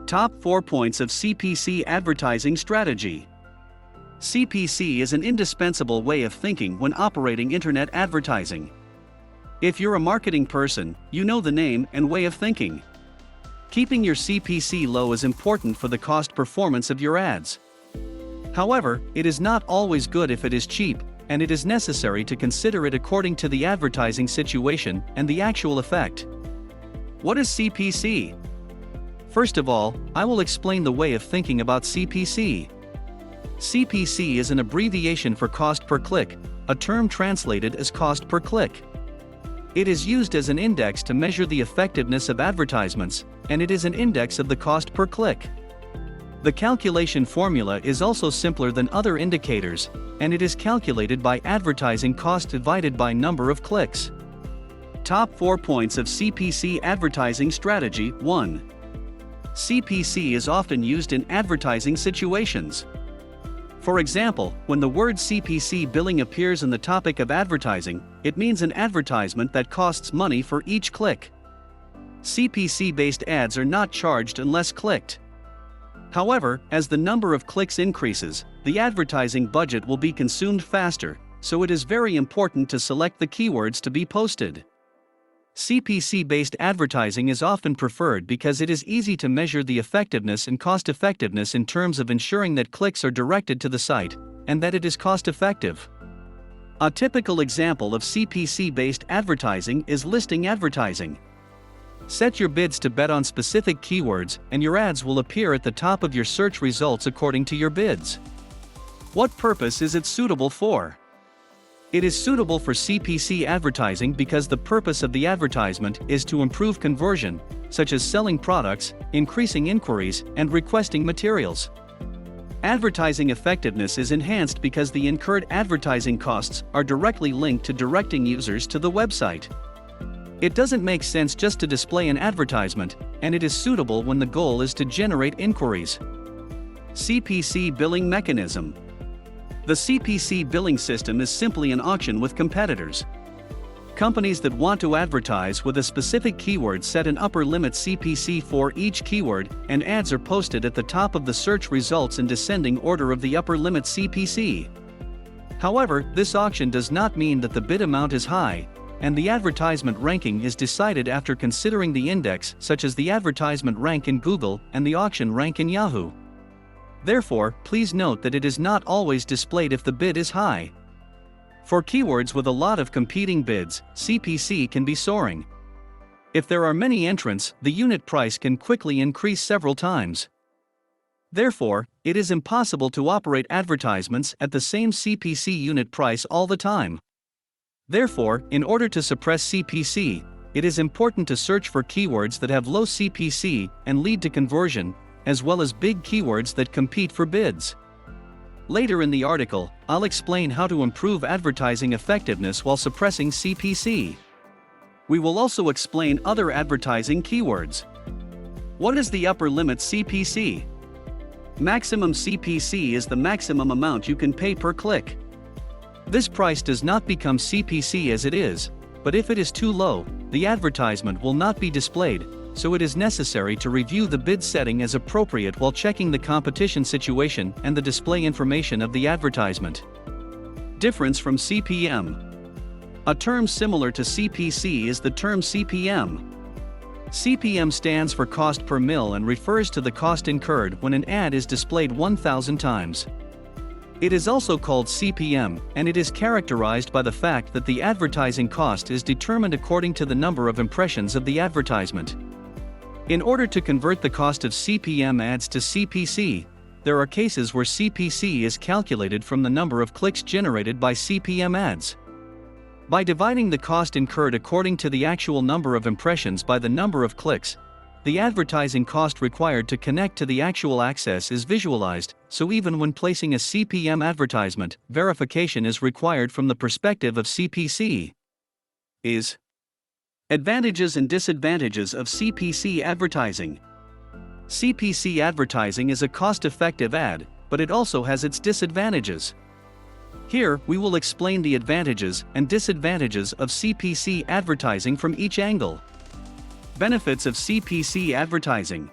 Top 4 points of CPC advertising strategy. CPC is an indispensable way of thinking when operating internet advertising. If you're a marketing person, you know the name and way of thinking. Keeping your CPC low is important for the cost performance of your ads. However, it is not always good if it is cheap, and it is necessary to consider it according to the advertising situation and the actual effect. What is CPC? First of all, I will explain the way of thinking about CPC. CPC is an abbreviation for cost per click, a term translated as cost per click. It is used as an index to measure the effectiveness of advertisements, and it is an index of the cost per click. The calculation formula is also simpler than other indicators, and it is calculated by advertising cost divided by number of clicks. Top 4 points of CPC advertising strategy. 1. CPC is often used in advertising situations. For example, when the word CPC billing appears in the topic of advertising, it means an advertisement that costs money for each click. CPC-based ads are not charged unless clicked. However, as the number of clicks increases, the advertising budget will be consumed faster, so it is very important to select the keywords to be posted. CPC-based advertising is often preferred because it is easy to measure the effectiveness and cost-effectiveness in terms of ensuring that clicks are directed to the site, and that it is cost-effective. A typical example of CPC-based advertising is listing advertising. Set your bids to bet on specific keywords, and your ads will appear at the top of your search results according to your bids. What purpose is it suitable for? It is suitable for CPC advertising because the purpose of the advertisement is to improve conversion, such as selling products, increasing inquiries, and requesting materials. Advertising effectiveness is enhanced because the incurred advertising costs are directly linked to directing users to the website. It doesn't make sense just to display an advertisement, and it is suitable when the goal is to generate inquiries. CPC billing mechanism. The CPC billing system is simply an auction with competitors. Companies that want to advertise with a specific keyword set an upper limit CPC for each keyword, and ads are posted at the top of the search results in descending order of the upper limit CPC. However, this auction does not mean that the bid amount is high, and the advertisement ranking is decided after considering the index, such as the advertisement rank in Google and the auction rank in Yahoo. Therefore, please note that it is not always displayed if the bid is high. For keywords with a lot of competing bids, CPC can be soaring. If there are many entrants, the unit price can quickly increase several times. Therefore, it is impossible to operate advertisements at the same CPC unit price all the time. Therefore, in order to suppress CPC, it is important to search for keywords that have low CPC and lead to conversion, as well as big keywords that compete for bids. Later in the article, I'll explain how to improve advertising effectiveness while suppressing CPC. We will also explain other advertising keywords. What is the upper limit CPC? Maximum CPC is the maximum amount you can pay per click. This price does not become CPC as it is, but if it is too low, the advertisement will not be displayed, so it is necessary to review the bid setting as appropriate while checking the competition situation and the display information of the advertisement. Difference from CPM. A term similar to CPC is the term CPM. CPM stands for cost per mil and refers to the cost incurred when an ad is displayed 1,000 times. It is also called CPM, and it is characterized by the fact that the advertising cost is determined according to the number of impressions of the advertisement. In order to convert the cost of CPM ads to CPC, there are cases where CPC is calculated from the number of clicks generated by CPM ads. By dividing the cost incurred according to the actual number of impressions by the number of clicks, the advertising cost required to connect to the actual access is visualized, so even when placing a CPM advertisement, verification is required from the perspective of CPC. Advantages and disadvantages of CPC advertising. CPC advertising is a cost-effective ad, but it also has its disadvantages. Here, we will explain the advantages and disadvantages of CPC advertising from each angle. Benefits of CPC advertising.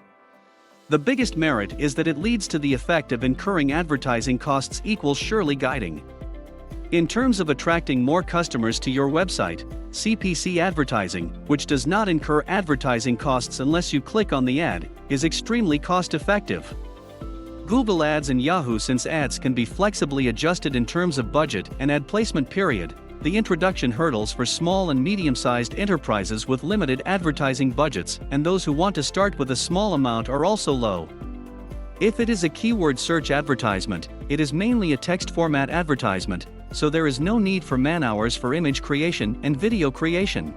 The biggest merit is that it leads to the effect of incurring advertising costs equals surely guiding. In terms of attracting more customers to your website, CPC advertising, which does not incur advertising costs unless you click on the ad, is extremely cost-effective. Google Ads and Yahoo. Since ads can be flexibly adjusted in terms of budget and ad placement period, the introduction hurdles for small and medium-sized enterprises with limited advertising budgets and those who want to start with a small amount are also low. If it is a keyword search advertisement, it is mainly a text format advertisement, so there is no need for man-hours for image creation and video creation.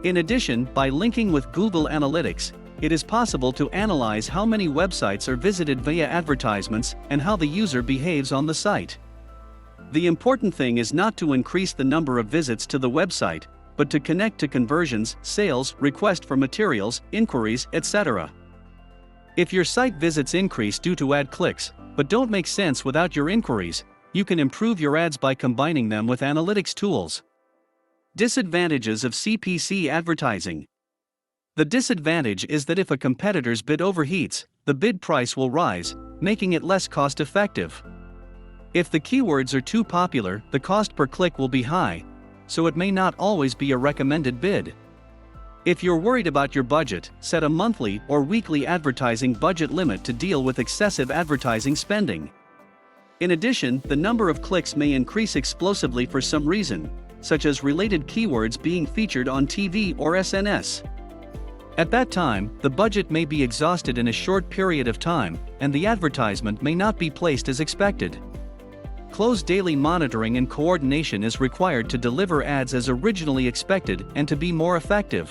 In addition, by linking with Google Analytics, it is possible to analyze how many websites are visited via advertisements and how the user behaves on the site. The important thing is not to increase the number of visits to the website, but to connect to conversions, sales, request for materials, inquiries, etc. If your site visits increase due to ad clicks, but don't make sense without your inquiries, you can improve your ads by combining them with analytics tools. Disadvantages of CPC advertising. The disadvantage is that if a competitor's bid overheats, the bid price will rise, making it less cost-effective. If the keywords are too popular, the cost per click will be high, so it may not always be a recommended bid. If you're worried about your budget, set a monthly or weekly advertising budget limit to deal with excessive advertising spending. In addition, the number of clicks may increase explosively for some reason, such as related keywords being featured on TV or SNS. At that time, the budget may be exhausted in a short period of time, and the advertisement may not be placed as expected. Close daily monitoring and coordination is required to deliver ads as originally expected and to be more effective.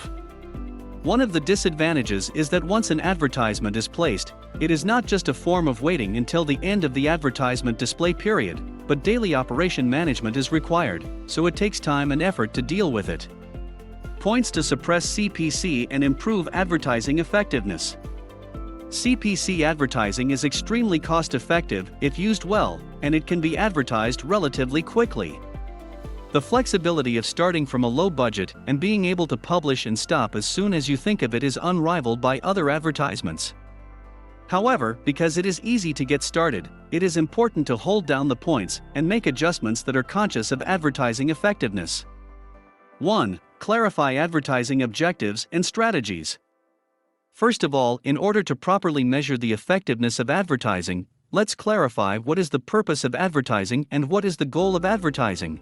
One of the disadvantages is that once an advertisement is placed, it is not just a form of waiting until the end of the advertisement display period, but daily operation management is required, so it takes time and effort to deal with it. Points to suppress CPC and improve advertising effectiveness. CPC advertising is extremely cost-effective if used well, and it can be advertised relatively quickly. The flexibility of starting from a low budget and being able to publish and stop as soon as you think of it is unrivaled by other advertisements. However, because it is easy to get started, it is important to hold down the points and make adjustments that are conscious of advertising effectiveness. 1. Clarify advertising objectives and strategies. First of all, in order to properly measure the effectiveness of advertising, let's clarify what is the purpose of advertising and what is the goal of advertising.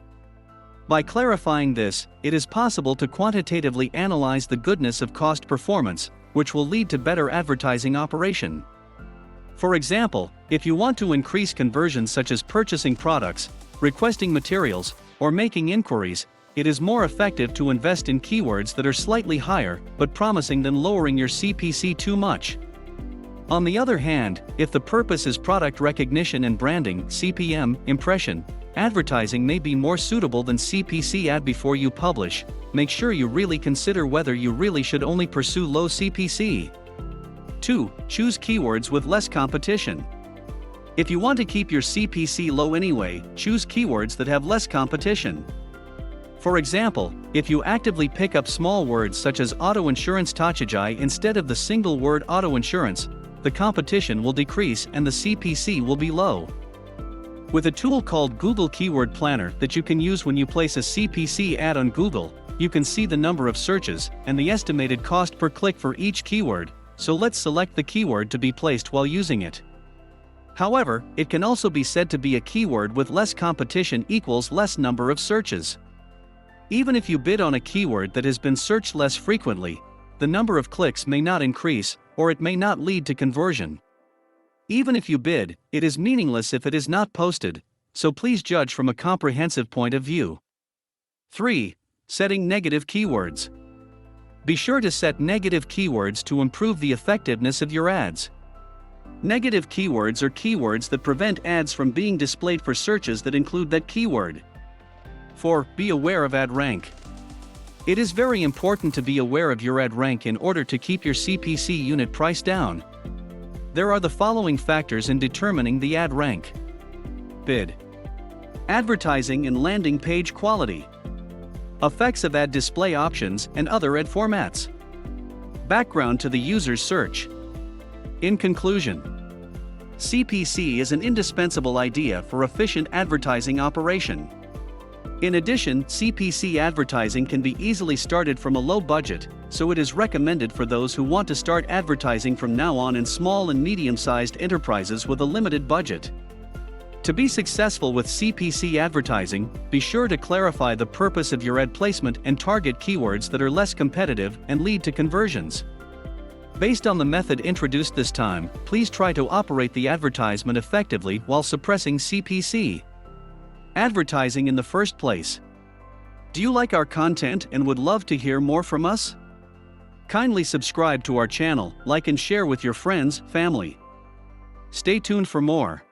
By clarifying this, it is possible to quantitatively analyze the goodness of cost performance, which will lead to better advertising operation. For example, if you want to increase conversions such as purchasing products, requesting materials, or making inquiries, it is more effective to invest in keywords that are slightly higher but promising than lowering your CPC too much. On the other hand, if the purpose is product recognition and branding (CPM) impression, advertising may be more suitable than CPC ad. Before you publish, make sure you really consider whether you really should only pursue low CPC. 2. Choose keywords with less competition. If you want to keep your CPC low anyway, choose keywords that have less competition. For example, if you actively pick up small words such as auto insurance tachijai instead of the single word auto insurance, the competition will decrease and the CPC will be low. With a tool called Google Keyword Planner that you can use when you place a CPC ad on Google, you can see the number of searches and the estimated cost per click for each keyword, so let's select the keyword to be placed while using it. However, it can also be said to be a keyword with less competition equals less number of searches. Even if you bid on a keyword that has been searched less frequently, the number of clicks may not increase, or it may not lead to conversion. Even if you bid, it is meaningless if it is not posted, so please judge from a comprehensive point of view. 3. Setting negative keywords. Be sure to set negative keywords to improve the effectiveness of your ads. Negative keywords are keywords that prevent ads from being displayed for searches that include that keyword. 4. Be aware of ad rank. It is very important to be aware of your ad rank in order to keep your CPC unit price down. There are the following factors in determining the ad rank. Bid. Advertising and landing page quality. Effects of ad display options and other ad formats. Background to the user's search. In conclusion, CPC is an indispensable idea for efficient advertising operation. In addition, CPC advertising can be easily started from a low budget, so it is recommended for those who want to start advertising from now on in small and medium-sized enterprises with a limited budget. To be successful with CPC advertising, be sure to clarify the purpose of your ad placement and target keywords that are less competitive and lead to conversions. Based on the method introduced this time, please try to operate the advertisement effectively while suppressing CPC advertising in the first place. Do you like our content and would love to hear more from us? Kindly subscribe to our channel, like and share with your friends, family. Stay tuned for more.